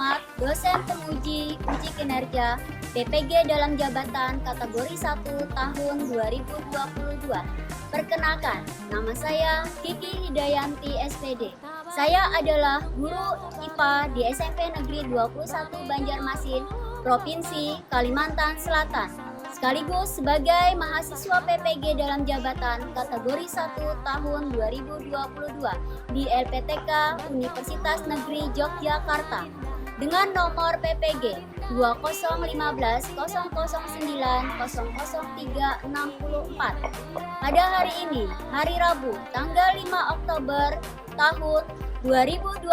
Muhammad, dosen penguji uji kinerja PPG dalam jabatan kategori 1 tahun 2022. Perkenalkan, nama saya Kiki Hidayanti SPD. Saya adalah guru IPA di SMP Negeri 21 Banjarmasin, Provinsi Kalimantan Selatan. Sekaligus sebagai mahasiswa PPG dalam jabatan kategori 1 tahun 2022 di LPTK Universitas Negeri Yogyakarta dengan nomor PPG 201500900364. Pada hari ini, hari Rabu, tanggal 5 Oktober tahun 2022,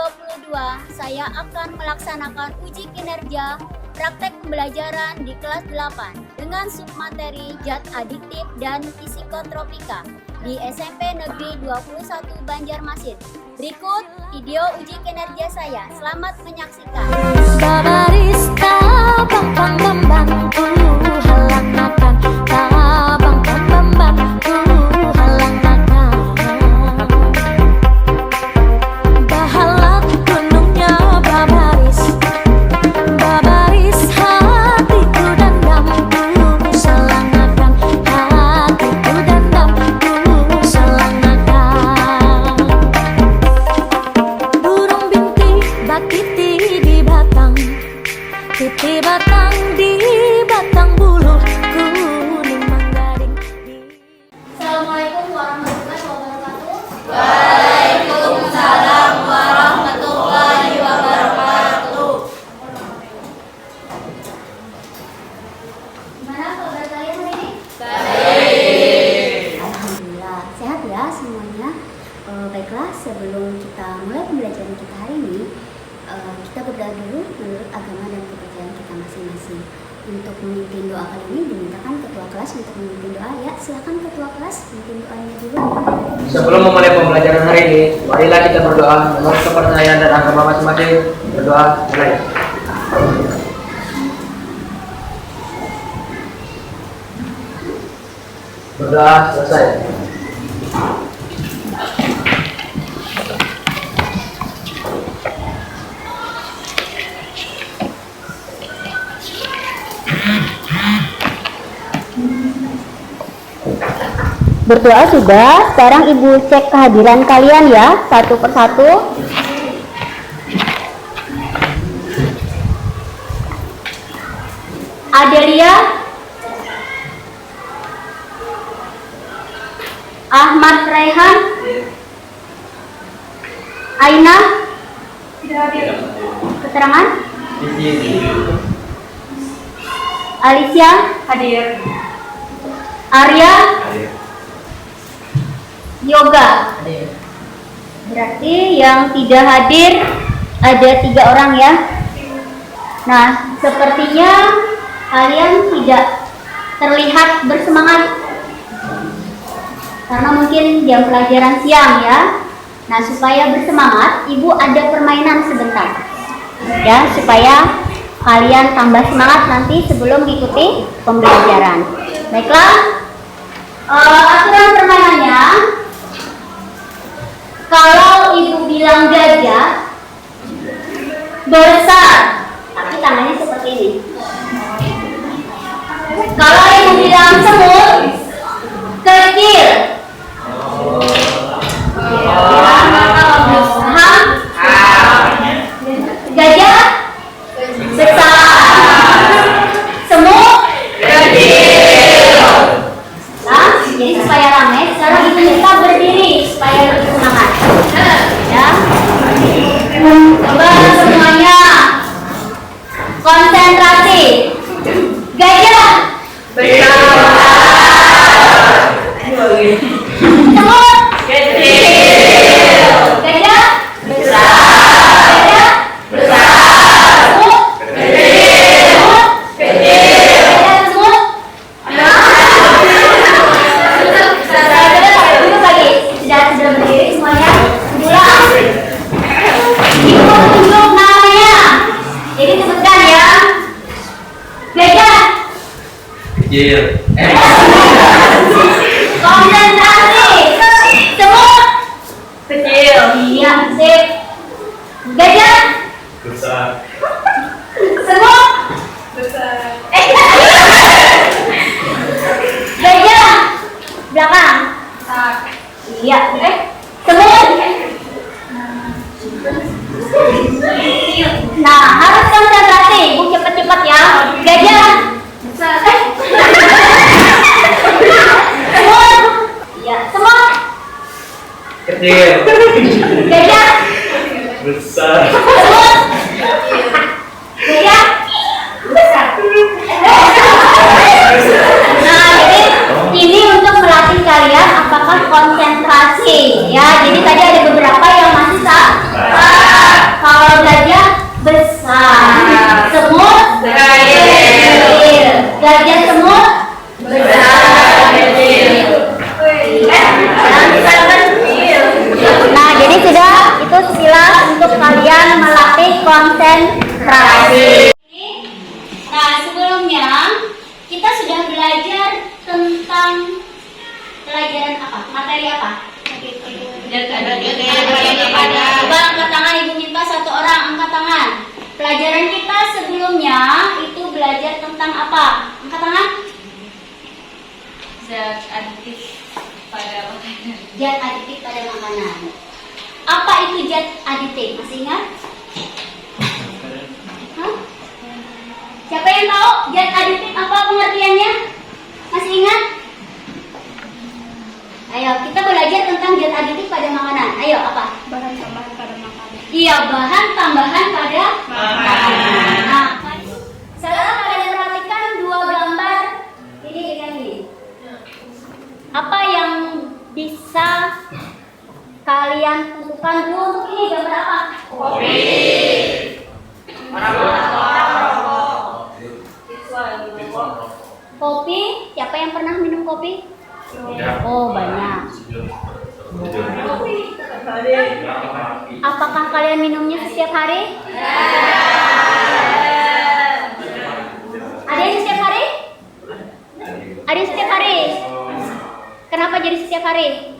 saya akan melaksanakan uji kinerja praktek pembelajaran di kelas 8 dengan submateri zat adiktif dan psikotropika di SMP Negeri 21 Banjarmasin. Berikut video uji kinerja saya. Selamat menyaksikan. Babaris tabang bang bangku halang makan, tabang bang bangku halang makan. Bahalap gunungnya babaris, babaris hatiku dan damku selangakan, hatiku dan damku selangakan. Burung bintik bakiti di batang, titi batang di batang bulu kuning menggading di... Assalamualaikum warahmatullahi wabarakatuh. Waalaikumsalam warahmatullahi wabarakatuh. Gimana kabar kalian hari ini? Baik. Alhamdulillah, sehat ya semuanya. Baiklah, sebelum kita mulai pembelajaran kita hari ini, kita berdoa dulu menurut agama dan kepercayaan kita masing-masing. Untuk memimpin doa kali ini dimintakan ketua kelas untuk memimpin doa. Ya, silakan ketua kelas memimpin doanya dulu. Sebelum memulai pembelajaran hari ini, marilah kita berdoa menurut kepercayaan dan agama masing-masing. Berdoa mulai. Berdoa selesai. Berdoa sudah, sekarang Ibu cek kehadiran kalian ya, satu persatu. Adelia, Ahmad Raihan, Aina, keterangan? Alicia, Hadir. Arya, Yoga. Berarti yang tidak hadir ada 3 orang ya. Nah, sepertinya kalian tidak terlihat bersemangat karena mungkin jam pelajaran siang ya. Nah, supaya bersemangat, Ibu ada permainan sebentar ya, supaya kalian tambah semangat nanti sebelum mengikuti pembelajaran. Baiklah, aturan permainannya, kalau Ibu bilang gajah, besar, tapi tangannya seperti ini. Kalau Ibu bilang semut, kecil. Paham? Gajah, besar. Semut, kecil. Nah, jadi supaya ramai, sekarang Ibu minta berdiri supaya lebih semangat. Ya. Coba semuanya konsentrasi. Gajah, semut, kecil. Gajah, besar. Gajah, semut, kecil. Gajah, semut. Duduk lagi. Sudah berdiri semuanya. Ulang. Ibu tunjuk namanya. Jadi sebutkan ya. Gajah, Kecil. konsentrasi. Semut, kecil. Iya, sip. Gajah, Besar. Gajah belakang. Iya. Semut. Nah, harus konsentrasi. Bu, cepet-cepet ya. Gajah. Semut. Iya, semut. Kecil. Gajah. Besar. Semut. Gajah. Besar. Nah, jadi ini untuk melatih kalian apakah konsentrasi ya. Jadi tadi ada beberapa yang masih salah. Kalau gajah besar, semut kecil, gajah semut besar, kecil. Nah, jadi sudah itu istilah untuk kalian melatih konsentrasi. Nah, sebelumnya kita sudah belajar tentang pelajaran apa? Materi apa? Coba angkat tangan, Ibu minta satu orang angkat tangan. Pelajaran kita sebelumnya itu belajar tentang apa? Angkat tangan. Zat aditif pada makanan. Zat aditif pada makanan. Apa itu zat aditif? Masih ingat? Hah? Siapa yang tahu zat aditif apa pengertiannya? Masih ingat? Ayo, kita belajar tentang zat aditif pada makanan. Ayo, apa? Bahan tambahan pada makanan. Iya, bahan tambahan pada makanan. Nah, sekarang kalian perhatikan dua gambar ini dengan ini. Apa yang bisa kalian tentukan dulu untuk ini? Gambar apa? Kopi. Kopi, siapa yang pernah minum kopi? Oh, banyak. Apakah kalian minumnya setiap hari? Ada yang setiap hari? Ada yang setiap hari? Kenapa jadi setiap hari?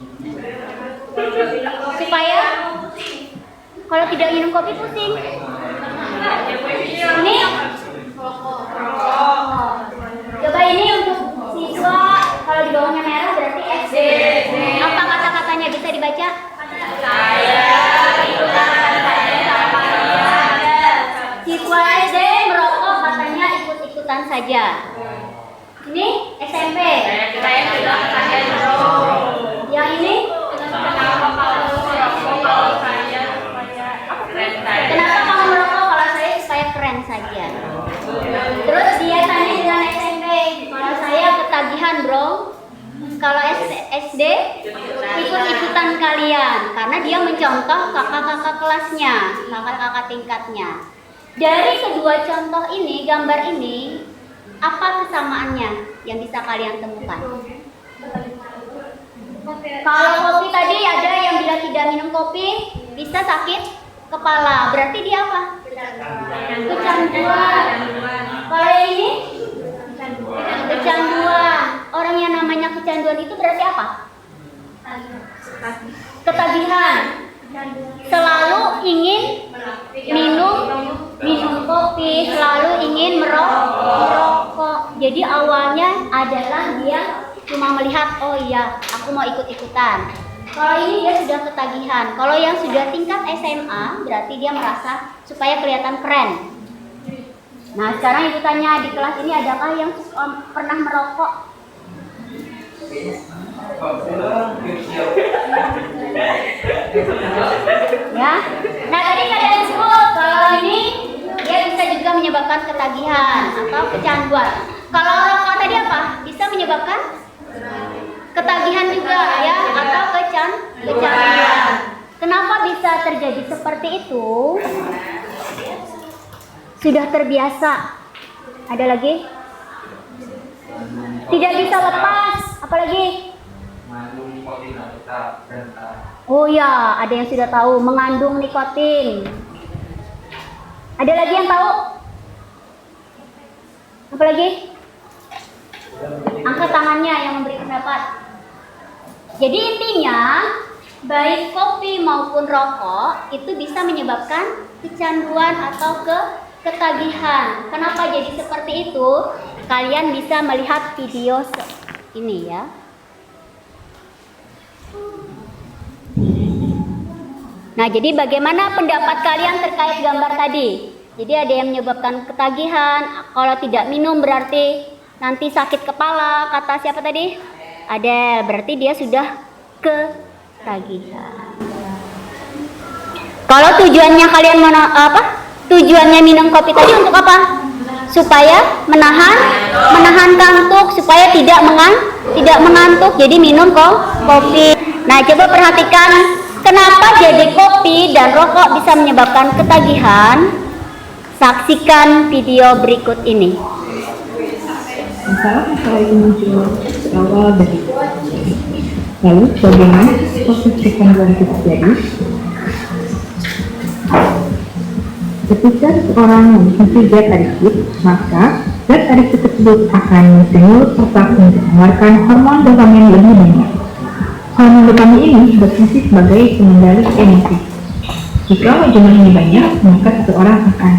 Supaya kalau tidak minum kopi pusing. Ini? Coba ini untuk siswa, kalau di bawahnya merah berarti SD. Apa kata-katanya bisa dibaca? Siswa SD merokok katanya ikut-ikutan saja. Ini SMP. Yang ini? Kenapa kamu merokok? Kalau saya supaya keren saja. Terus dia tanya dengan SMP, kalau saya ketagihan bro. Kalau SD ikut-ikutan kalian, karena dia mencontoh kakak-kakak kelasnya, kakak-kakak tingkatnya. Dari kedua contoh ini, gambar ini, apa kesamaannya yang bisa kalian temukan? Kalau kopi tadi ada yang bila tidak minum kopi bisa sakit kepala, berarti dia apa? Kecanduan. Kalau yang ini? Kecanduan. Orang yang namanya kecanduan itu berarti apa? Ketagihan. Selalu ingin minum kopi, selalu ingin merokok. Jadi awalnya adalah dia cuma melihat, oh iya, aku mau ikut-ikutan. Kalau ini dia sudah ketagihan. Kalau yang sudah tingkat SMA, berarti dia merasa supaya kelihatan keren. Nah, sekarang ibu tanya, di kelas ini adakah yang pernah merokok? Ya. Nah, tadi kalian sebut kalau ini dia bisa juga menyebabkan ketagihan atau kecanduan. Kalau rokok tadi apa? Bisa menyebabkan ketagihan juga ya, atau kecanduan. Kenapa bisa terjadi seperti itu? Sudah terbiasa. Ada lagi? Tidak bisa lepas. Apalagi? Mengandung nikotin atau berentah. Oh ya, ada yang sudah tahu mengandung nikotin. Ada lagi yang tahu? Apalagi? Angkat tangannya yang memberi pendapat. Jadi intinya baik kopi maupun rokok itu bisa menyebabkan kecanduan atau ketagihan. Kenapa jadi seperti itu? Kalian bisa melihat video ini ya. Nah, jadi bagaimana pendapat kalian terkait gambar tadi? Jadi ada yang menyebabkan ketagihan, kalau tidak minum berarti nanti sakit kepala, kata siapa tadi? Adel, berarti dia sudah ketagihan. Kalau tujuannya kalian tujuannya minum kopi tadi untuk apa? Supaya menahan kantuk, supaya tidak mengantuk. Jadi minum kopi. Nah, coba perhatikan kenapa jadi kopi dan rokok bisa menyebabkan ketagihan. Saksikan video berikut ini. Masalah itu muncul berawal dari lalu bagaimana proses kecanduan itu terjadi? Ketika seseorang mengkonsumsi zat adiktif, maka zat adiktif tersebut akan menstimulus otak untuk mengeluarkan hormon dopamin lebih banyak. Hormon dopamin ini berfungsi sebagai pengendali emosi. Jika jumlah ini banyak, maka seseorang akan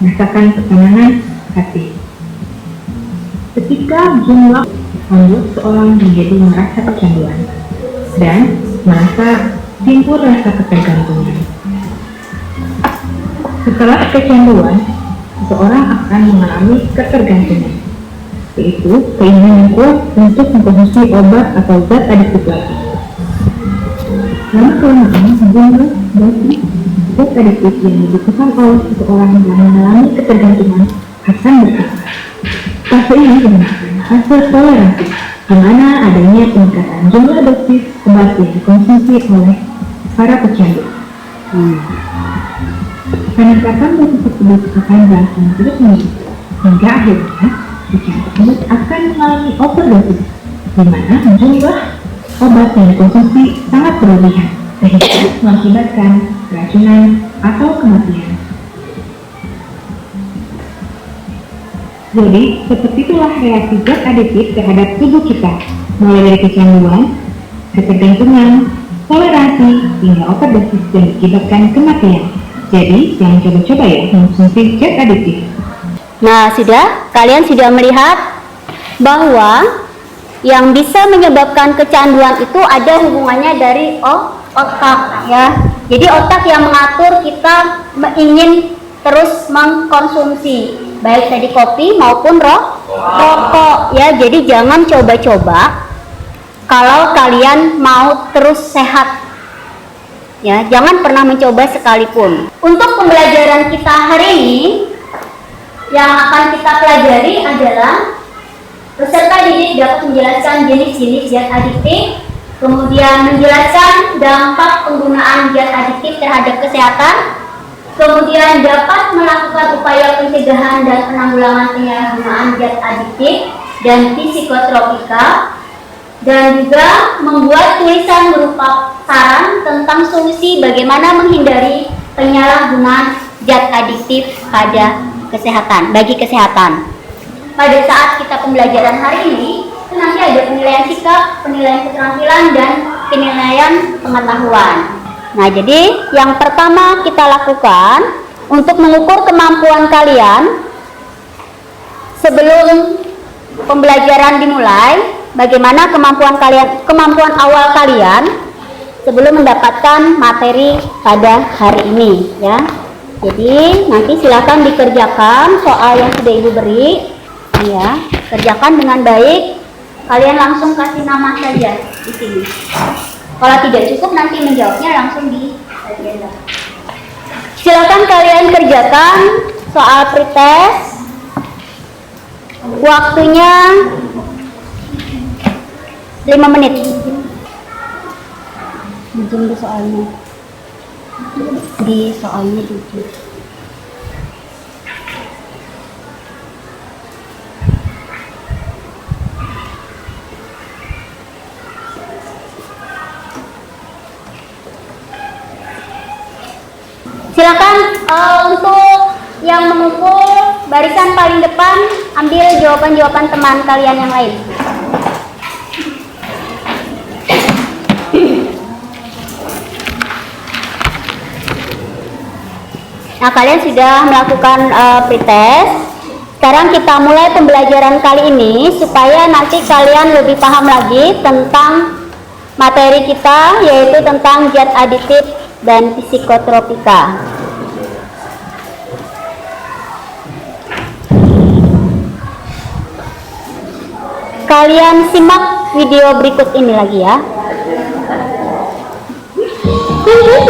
merasakan ketenangan hati. Ketika jumlah membuat seseorang menjadi merasa kecanduan dan merasa timbul rasa ketergantungan. Setelah kecanduan, seseorang akan mengalami ketergantungan, yaitu keinginan yang kuat untuk mengkonsumsi obat atau zat adiktif lagi. Lama-kelamaan, jumlah dosis zat adiktif yang dibutuhkan oleh seseorang yang mengalami ketergantungan akan bertambah. Fase ini dinamakan fase toleransi, di mana adanya peningkatan jumlah dosis obat yang dikonsumsi oleh para pecandu. Peningkatan dosis tersebut akan berlangsung terus-menerus hingga akhirnya pecandu tersebut akan mengalami overdosis, di mana jumlah obat yang dikonsumsi sangat berlebihan sehingga mengakibatkan keracunan atau kematian. Jadi, seperti itulah reaksi zat adiktif terhadap tubuh kita, mulai dari kecanduan, ketergantungan, toleransi, hingga overdosis dan mengakibatkan kematian. Jadi, jangan coba-coba ya mengkonsumsi zat adiktif. Nah, kalian sudah melihat bahwa yang bisa menyebabkan kecanduan itu ada hubungannya dari otak ya. Jadi otak yang mengatur kita ingin terus mengkonsumsi baik tadi kopi maupun rokok ya. Jadi jangan coba-coba kalau kalian mau terus sehat ya, jangan pernah mencoba sekalipun. Untuk pembelajaran kita hari ini yang akan kita pelajari adalah peserta didik dapat menjelaskan jenis-jenis zat adiktif, kemudian menjelaskan dampak penggunaan zat adiktif terhadap kesehatan, kemudian dapat melakukan upaya pencegahan dan penanggulangan penyalahgunaan zat adiktif dan psikotropika, dan juga membuat tulisan berupa saran tentang solusi bagaimana menghindari penyalahgunaan zat adiktif bagi kesehatan. Pada saat kita pembelajaran hari ini, itu nanti ada penilaian sikap, penilaian keterampilan, dan penilaian pengetahuan. Nah, jadi yang pertama kita lakukan untuk mengukur kemampuan kalian sebelum pembelajaran dimulai, bagaimana kemampuan awal kalian sebelum mendapatkan materi pada hari ini ya. Jadi nanti silakan dikerjakan soal yang sudah Ibu beri ya, kerjakan dengan baik. Kalian langsung kasih nama saja di sini. Kalau tidak cukup nanti menjawabnya langsung di agenda. Silakan kalian kerjakan soal pretest. Waktunya 5 menit. Di soalnya. Di soalnya dulu. Silakan untuk yang mengumpul barisan paling depan ambil jawaban-jawaban teman kalian yang lain. Nah, kalian sudah melakukan pretest. Sekarang kita mulai pembelajaran kali ini supaya nanti kalian lebih paham lagi tentang materi kita, yaitu tentang zat aditif dan psikotropika. Kalian simak video berikut ini lagi ya. Kalian,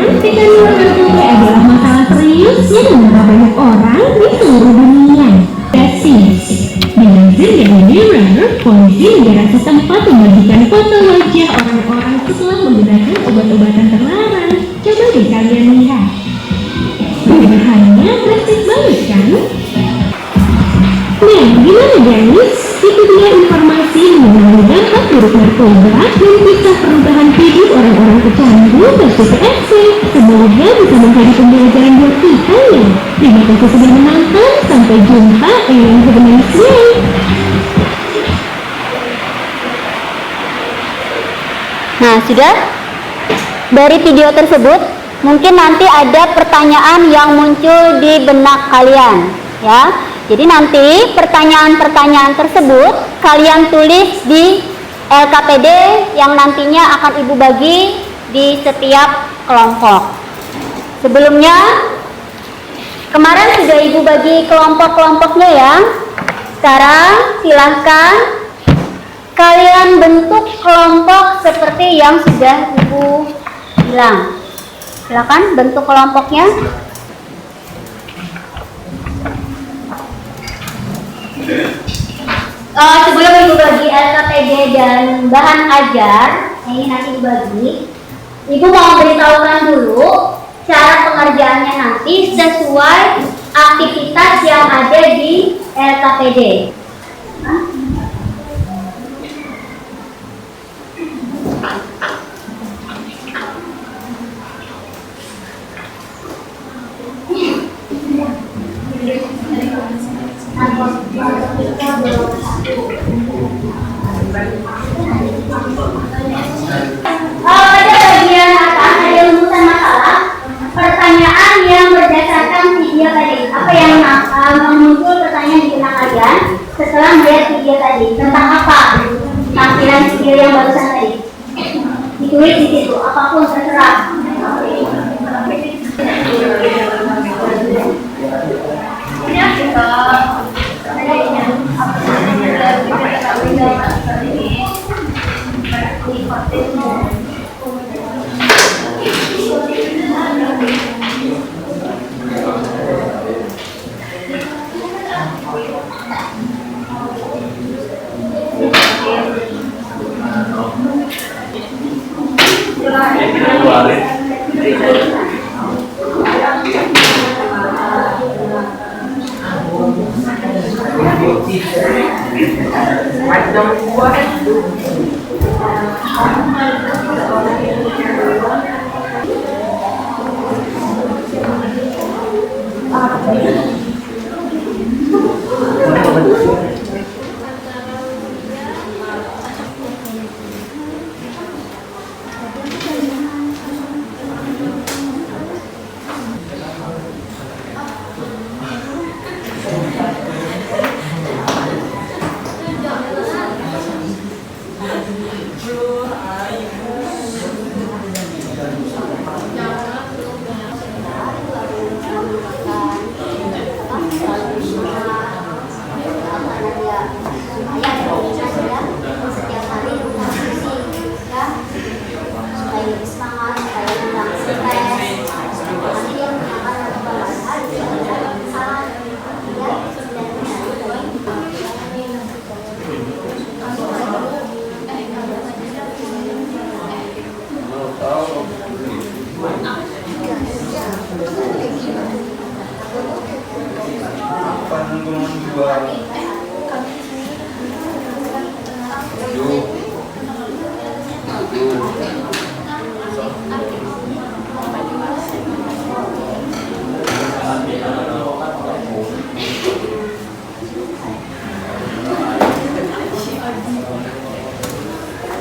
kekandungan narkoba adalah masalah serius yang menimpa banyak orang di seluruh dunia. Dengan zin yang lebih rare, polisi negara setempat membagikan foto wajah orang-orang setelah menggunakan obat-obatan terlarang. Coba deh kalian lihat. Bahannya drastis banget kan? Nah, gimana guys? Itu dia informasi mengenai dampak buruk narkoba dan kisah perubahan hidup orang-orang pecandu versus PFC. Semoga bisa menjadi pembelajaran buat kita ya. Terima kasih sudah menonton. Sampai jumpa and have a nice day. Nah, sudah? Dari video tersebut, mungkin nanti ada pertanyaan yang muncul di benak kalian, ya. Jadi nanti pertanyaan-pertanyaan tersebut kalian tulis di LKPD yang nantinya akan Ibu bagi di setiap kelompok. Sebelumnya, kemarin sudah Ibu bagi kelompok-kelompoknya ya. Sekarang silahkan kalian bentuk kelompok seperti yang sudah Ibu bilang. Silahkan bentuk kelompoknya. Sebelum Ibu bagi LKPD dan bahan ajar, ini nanti dibagi, Ibu mau beritahukan dulu cara pengerjaannya nanti sesuai aktivitas yang ada di LKPD. Pada bagian atas ada rumusan masalah, pertanyaan yang berdasarkan video tadi. Apa yang muncul pertanyaan di benak kalian setelah melihat video tadi? Tentang apa? Tampilan video yang barusan tadi. Ditulis di situ, apapun terserah.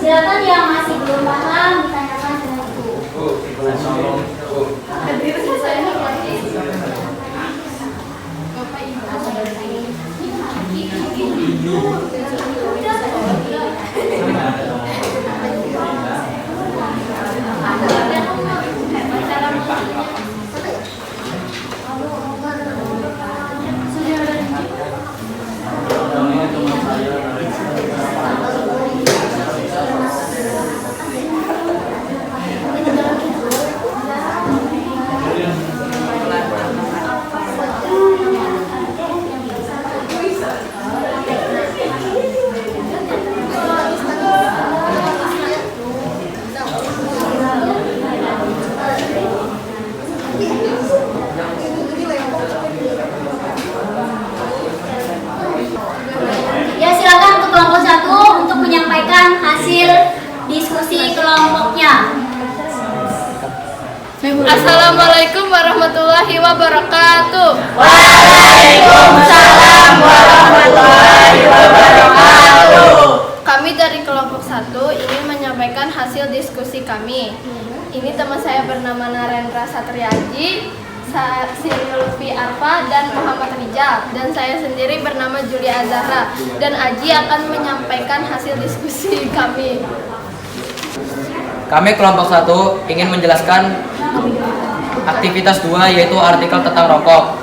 Silakan yang masih belum paham ditanyakan dengan Ibu. Assalamualaikum warahmatullahi wabarakatuh. Waalaikumsalam warahmatullahi wabarakatuh. Kami dari kelompok 1 ingin menyampaikan hasil diskusi kami. Ini teman saya bernama Narendra Satriaji, Sri Lutfi Arfa, dan Muhammad Rijal. Dan saya sendiri bernama Julia Azahra. Dan Aji akan menyampaikan hasil diskusi kami. Kami kelompok 1 ingin menjelaskan aktivitas 2, yaitu artikel tentang rokok.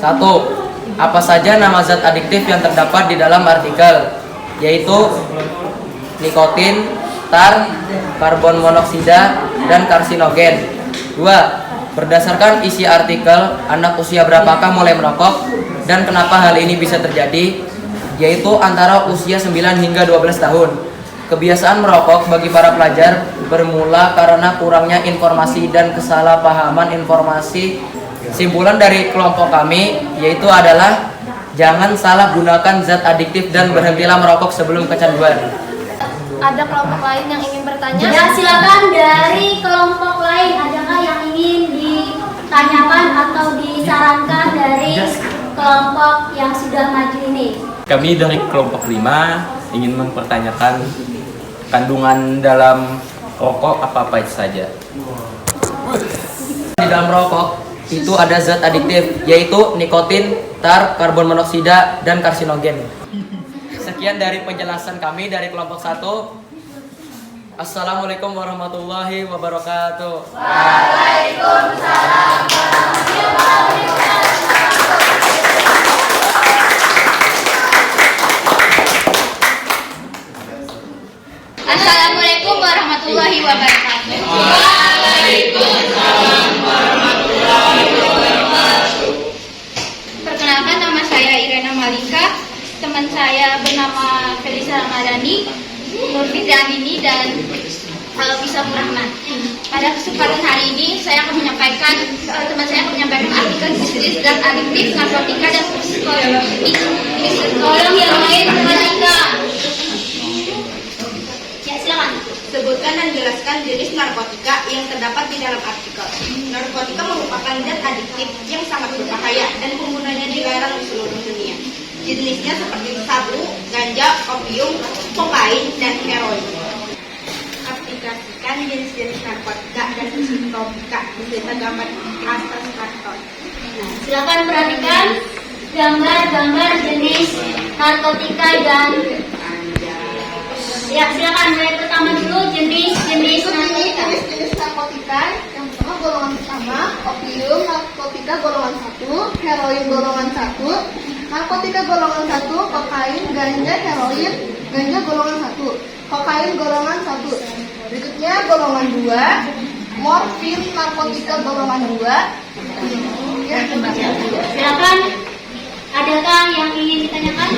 1. Apa saja nama zat adiktif yang terdapat di dalam artikel, yaitu nikotin, tar, karbon monoksida, dan karsinogen. 2. Berdasarkan isi artikel, anak usia berapakah mulai merokok dan kenapa hal ini bisa terjadi, yaitu antara usia 9 hingga 12 tahun. Kebiasaan merokok bagi para pelajar bermula karena kurangnya informasi dan kesalahpahaman informasi. Simpulan dari kelompok kami yaitu adalah jangan salah gunakan zat adiktif dan berhentilah merokok sebelum kecanduan. Ada kelompok lain yang ingin bertanya? Ya, silakan dari kelompok lain, adakah yang ingin ditanyakan atau disarankan dari kelompok yang sudah maju ini? Kami dari kelompok 5 ingin mempertanyakan kandungan dalam rokok apa saja. Di dalam rokok itu ada zat adiktif yaitu nikotin, tar, karbon monoksida, dan karsinogen. Sekian dari penjelasan kami dari kelompok 1. Assalamualaikum warahmatullahi wabarakatuh. Waalaikumsalam warahmatullahi Assalamualaikum warahmatullahi wabarakatuh. Perkenalkan, nama saya Irena Malika, teman saya bernama Felisa Ramadhani, Nur Fitri Andini, dan Bisa Rahman. Pada kesempatan hari ini saya akan menyampaikan, teman saya akan menyampaikan artikel diskusi zat adiktif, narkotika, dan psikologi. Tolong yang lain perhatikan. Ya, silakan. Sebutkan dan jelaskan jenis narkotika yang terdapat di dalam artikel. Narkotika merupakan zat adiktif yang sangat berbahaya dan penggunanya dilarang di seluruh dunia. Jenisnya seperti sabu, ganja, opium, kokain, dan heroin. Aplikasikan jenis-jenis narkotika dan psikotropika bisa tergambar di atas karton. Nah, silakan perhatikan gambar-gambar jenis narkotika dan ya, silakan mulai pertama dulu jenis narkotika. Jenis narkotika yang pertama golongan pertama, opium, narkotika golongan 1, heroin golongan 1, narkotika golongan 1, kokain, ganja, heroin, ganja golongan 1, kokain golongan 1. Berikutnya golongan 2, morfin, narkotika golongan 2. Silakan, adakah yang ingin ditanyakan?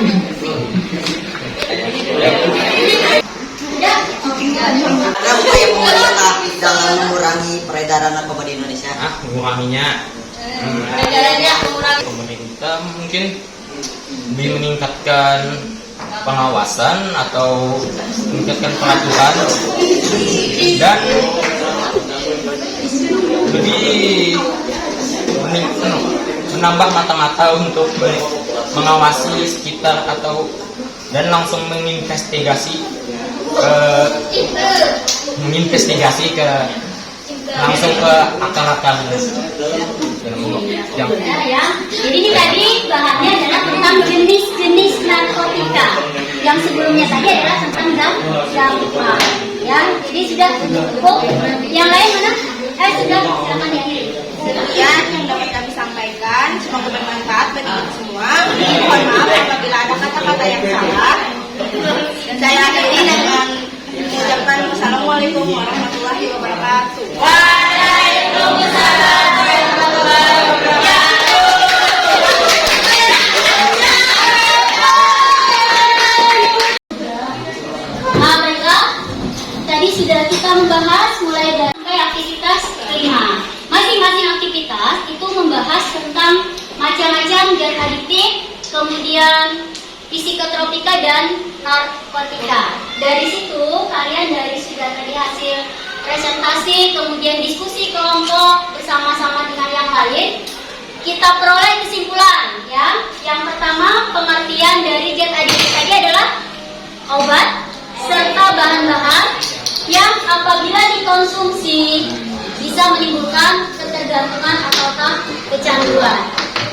Ada upaya pemerintah dalam mengurangi peredaran narkoba di Indonesia? Menguranginya. Pemerintah mungkin lebih meningkatkan pengawasan atau meningkatkan peraturan dan lebih menambah mata-mata untuk mengawasi sekitar atau dan langsung menginvestigasi langsung ke akar-akarnya. Ya. Jadi ini tadi bahannya adalah tentang jenis-jenis narkotika. Yang sebelumnya tadi adalah tentang zat. Ya, jadi sudah cukup. Yang lain mana? Sudah, silakan yang ini. Demikian yang dapat kami sampaikan. Semoga bermanfaat bagi kita semua. Mohon maaf apabila ada kata-kata yang salah. Dan saya akhiri dengan mengucapkan wassalamualaikum warahmatullahi wabarakatuh. Waalaikumsalam warahmatullahi wabarakatuh. Nah, baiklah. Tadi sudah kita membahas mulai dari aktivitas kelima. Masing-masing aktivitas itu membahas tentang macam-macam zat adiktif, kemudian psikotropika dan narkotika. Dari situ kalian dari sudah tadi hasil presentasi, kemudian diskusi kelompok bersama-sama dengan yang lain, kita peroleh kesimpulan ya. Yang pertama, pengertian dari zat adiktif tadi adalah obat serta bahan-bahan yang apabila dikonsumsi bisa menimbulkan ketergantungan ataukah kecanduan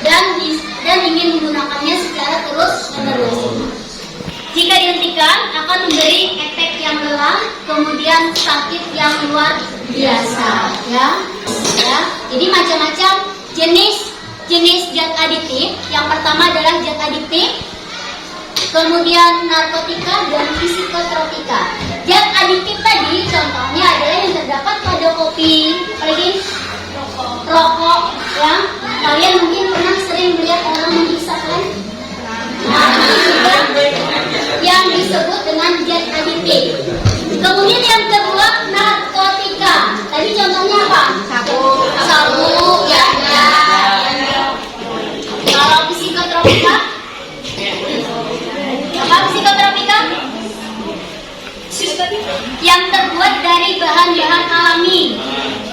dan ingin menggunakannya secara terus-menerus. Jika dihentikan akan memberi efek yang lelah, kemudian sakit yang luar biasa, ya. Jadi macam-macam jenis zat adiktif. Yang pertama adalah zat adiktif, kemudian narkotika dan psikotropika. Zat adiktif tadi contohnya adalah yang terdapat pada kopi, apalagi rokok, ya. Kalian mungkin pernah sering melihat orang menghisap kan? Nah, ini juga yang disebut dengan zat adiktif. Kemudian yang kedua, narkotika. Tadi contohnya apa? Sabu, ya. Kalau psikotropika, apa psikotropika? Yang terbuat dari bahan-bahan alami,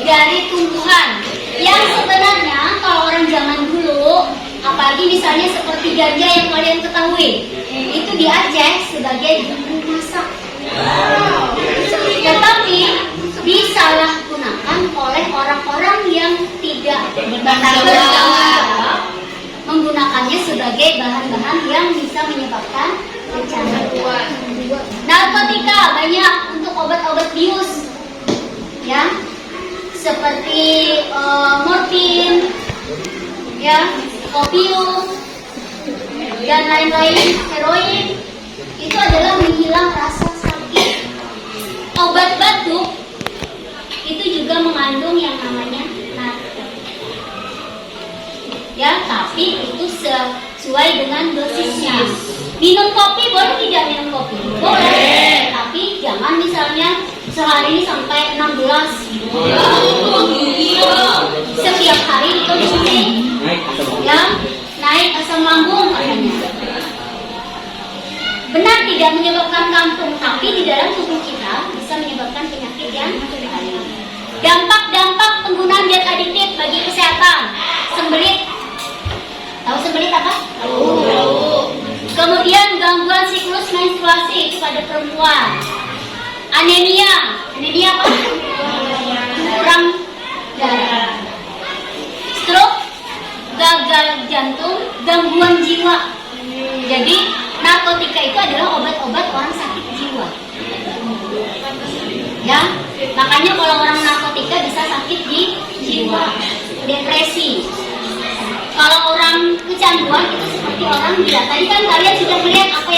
dari tumbuhan. Yang sebenarnya kalau orang zaman dulu, apalagi misalnya seperti ganja yang kalian ketahui, itu di Aceh sebagai bumbu masak. Tetapi disalahgunakan oleh orang-orang yang tidak bertanggung jawab, menggunakannya sebagai bahan-bahan yang bisa menyebabkan kecanduan. Narkotika banyak untuk obat-obat bius, ya, seperti morfin, ya, opium, dan lain-lain, heroin. Itu adalah menghilang rasa sakit. Obat batuk itu juga mengandung yang namanya narkotika. Ya, tapi itu sesuai dengan dosisnya. Minum kopi boleh tidak minum kopi? Boleh. Tapi jangan misalnya sehari sampai 6 gelas. Setiap hari dikonsumsi. Ya, naik asam lambung katanya. Benar tidak menyebabkan kantung, tapi di dalam tubuh kita bisa menyebabkan penyakit yang lain. Dampak-dampak penggunaan zat adiktif bagi kesehatan. Sembelit. Tahu sembelit apa? Tahu. Kemudian gangguan siklus menstruasi pada perempuan. Anemia. Anemia apa? Kurang darah. Stroke, gagal jantung, gangguan jiwa. Jadi narkotika itu adalah obat-obat orang sakit jiwa. Ya, makanya kalau orang narkotika bisa sakit di jiwa, depresi. Kalau orang kecanduan itu seperti orang gila. Tadi kan kalian sudah melihat apa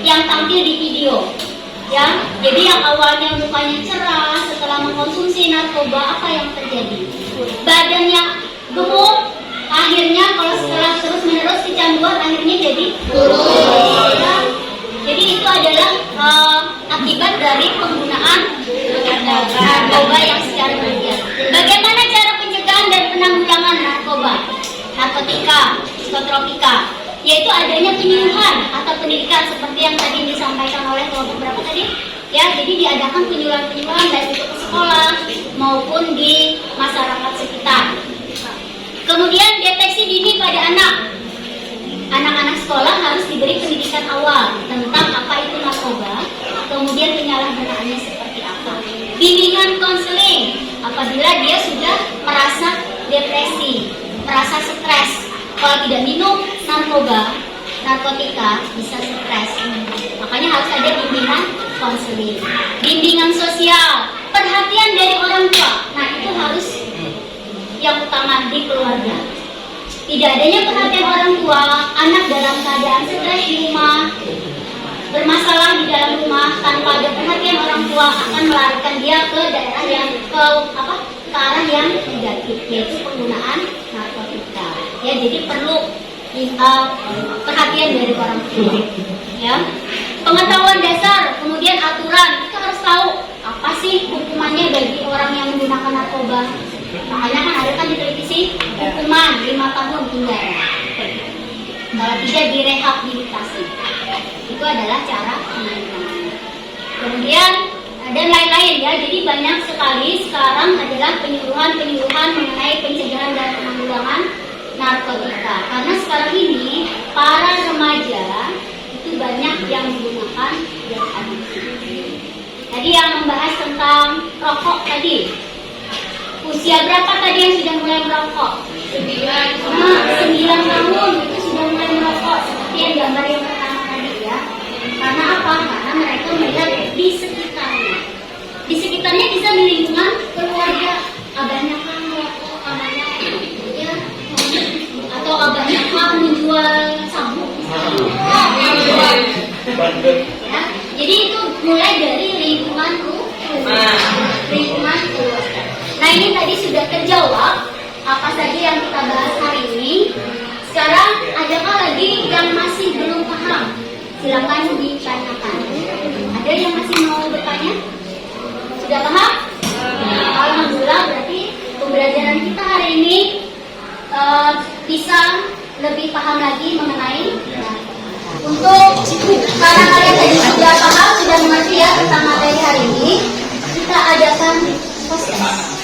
yang tampil di video. Ya, jadi yang awalnya mukanya cerah setelah mengkonsumsi narkoba, apa yang terjadi? Badannya gemuk, akhirnya kalau setelah terus-menerus kecanduan akhirnya jadi kurus. Ya. Jadi itu adalah akibat dari penggunaan narkoba yang secara berlebihan. Bagaimana cara pencegahan dan penanggulangan narkoba, narkotika, psikotropika? Yaitu adanya penyuluhan atau pendidikan seperti yang tadi disampaikan oleh kelompok berapa tadi? Ya, jadi diadakan penyuluhan-penyuluhan baik itu ke sekolah maupun di masyarakat sekitar. Kemudian deteksi dini pada anak. Anak-anak sekolah harus diberi pendidikan awal tentang apa itu narkoba, kemudian penyalahgunaannya seperti apa. Bimbingan konseling apabila dia sudah merasa depresi, merasa stres. Kalau tidak minum narkotika bisa stres. Makanya harus ada bimbingan konseling. Bimbingan sosial, perhatian dari orang tua. Nah, itu harus yang utama di keluarga. Tidak adanya perhatian orang tua, anak dalam keadaan stres di rumah, bermasalah di dalam rumah tanpa ada perhatian orang tua akan melarikan dia ke daerah yang ke arah yang negatif, yaitu penggunaan narkotika. Ya, jadi perlu perhatian dari orang tua. Ya, pengetahuan dasar, kemudian aturan. Kita harus tahu apa sih hukumannya bagi orang yang menggunakan narkoba. Makanya kan ada kan di televisi hukuman 5 tahun penjara. Kalau tidak direhabilitasi. Itu adalah cara penanganannya. Kemudian dan lain-lain ya. Jadi banyak sekali sekarang adalah penyuluhan mengenai pencegahan dan penanggulangan narkotika. Karena sekarang ini para remaja itu banyak yang menggunakan zat adiktif. Tadi yang membahas tentang rokok tadi, usia berapa tadi yang sudah mulai merokok? 9 tahun itu sudah mulai merokok, seperti yang gambar yang pertama tadi ya. Karena apa? Karena mereka melihat di sekitarnya. Di sekitarnya bisa di lingkungan keluarga, abahnya kan merokok, abahnya ya, atau abahnya kan menjual sabu. Ya, jadi itu mulai dari lingkungan keluarga. Nah ini tadi sudah terjawab apa saja yang kita bahas hari ini. Sekarang adakah lagi yang masih belum paham? Silakan ditanyakan. Ada yang masih mau bertanya? Sudah paham? Alhamdulillah, berarti pembelajaran kita hari ini bisa lebih paham lagi mengenai. Untuk karena kalian tadi sudah paham, sudah mengerti ya tentang materi hari ini, kita adakan podcast.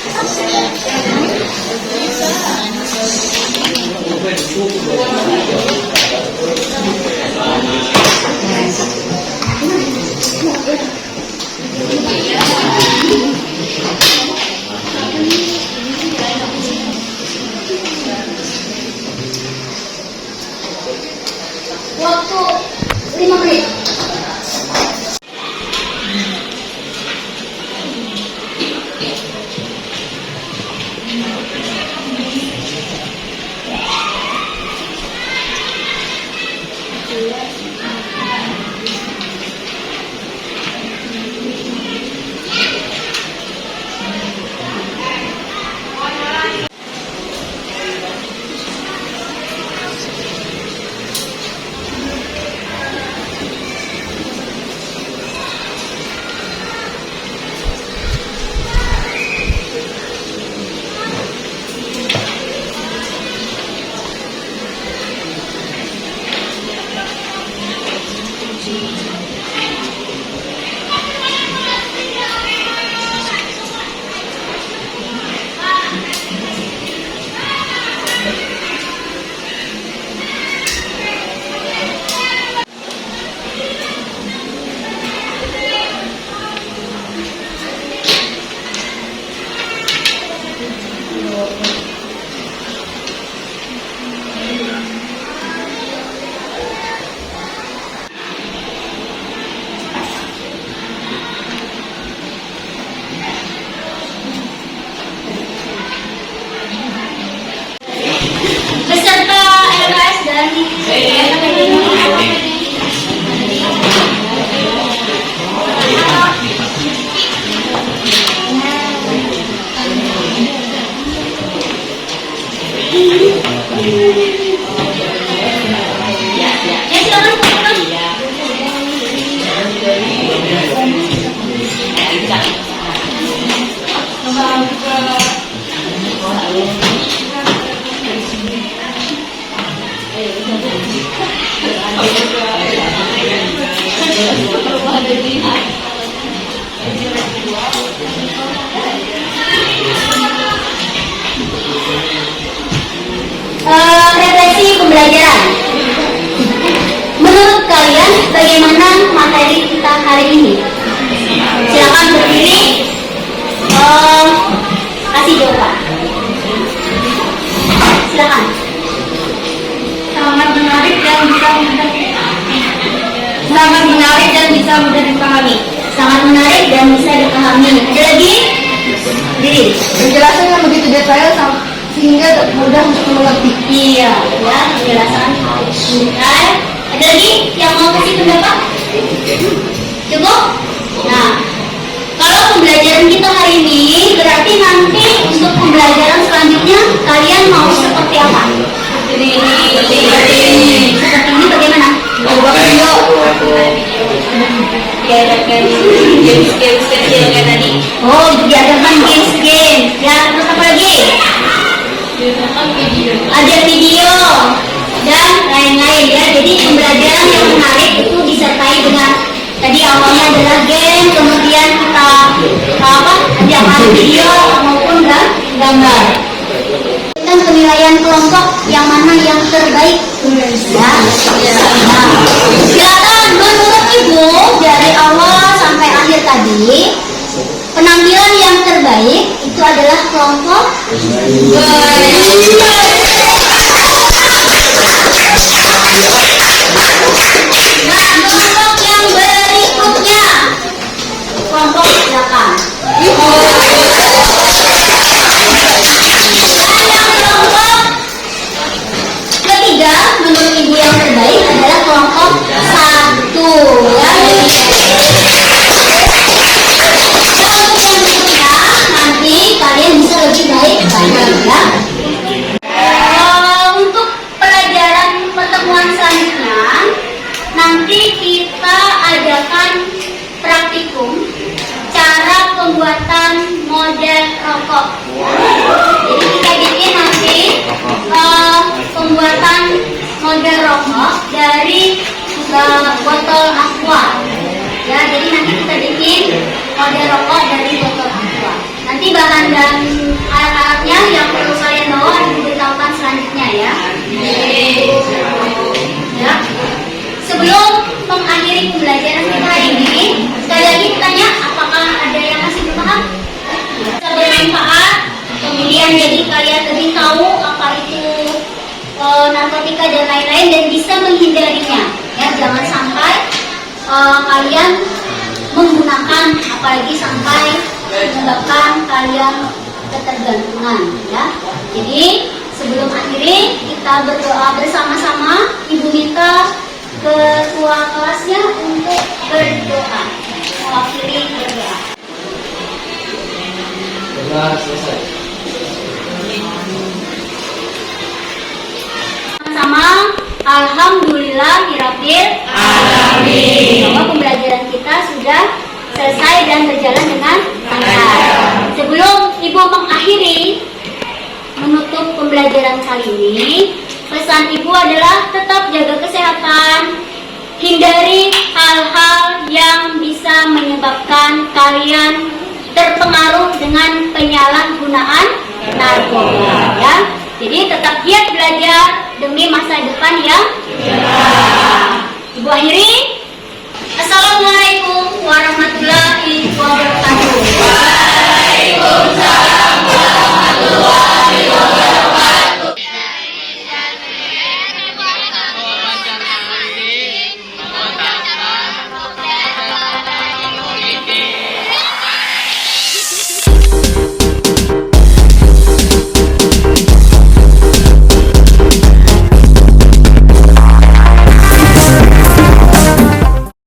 Waktu 5 menit. Beserta LKS dan refleksi pembelajaran. Menurut kalian bagaimana materi kita hari ini? Silakan berdiri, kasih jawaban. Silakan. Sangat menarik dan bisa mudah dipahami. Sangat menarik dan bisa dipahami. Ada lagi? Diri. Penjelasan yang begitu detail sehingga mudah untuk mengerti. Iya, ya, penjelasan mudah. Ada lagi yang mau kasih pendapat? Cukup? Nah, kalau pembelajaran kita hari ini berarti nanti untuk pembelajaran selanjutnya kalian mau seperti apa? Seperti ini bagaimana? Buat video. Diadakan games-games kecil kayak tadi. Oh, diadakan games. Ya, terus apa lagi? Ada video dan lain-lain ya. Jadi pembelajaran yang menarik itu disertai dengan tadi awalnya adalah game, kemudian kita video maupun gambar. Dan penilaian kelompok yang mana yang terbaik. Ya. Nah, silakan menurut Ibu dari awal sampai akhir tadi, penampilan yang terbaik itu adalah kelompok Nah, kelompok yang berikutnya, kelompok belakang. Dan yang kelompok ketiga, menurut Ibu yang terbaik adalah kelompok 1. Ya. Nanti kalian bisa lebih baik lagi ya. Untuk pelajaran pertemuan selanjutnya, nanti kita adakan praktikum cara pembuatan model rokok. Jadi kita bikin nanti pembuatan model rokok dari botol aqua. Ya, jadi nanti kita bikin model rokok dari botol aqua. Nanti bahan dan alat-alatnya yang perlu kalian bawa akan diberitahukan selanjutnya ya. Ya. Sebelum mengakhiri pembelajaran kita hari ini, sekali lagi ditanya apakah ada yang masih belum paham? Bisa bermanfaat, kemudian jadi kalian lebih tahu apa itu narkotika dan lain-lain dan bisa menghindarinya. Ya, jangan sampai kalian menggunakan, apalagi sampai menyebabkan kalian ketergantungan. Ya, jadi sebelum akhiri kita berdoa bersama-sama. Ibu minta ketua kelasnya untuk berdoa, mewakili berdoa. Selesai. Sama Alhamdulillahirabbil alamin. Semoga pembelajaran kita sudah selesai dan berjalan dengan lancar. Sebelum Ibu mengakhiri menutup pembelajaran kali ini, pesan Ibu adalah tetap jaga kesehatan, hindari hal-hal yang bisa menyebabkan kalian terpengaruh dengan penyalahgunaan narkoba. Ya. Jadi tetap giat belajar demi masa depan yang cerah. Ibu akhiri. Assalamualaikum.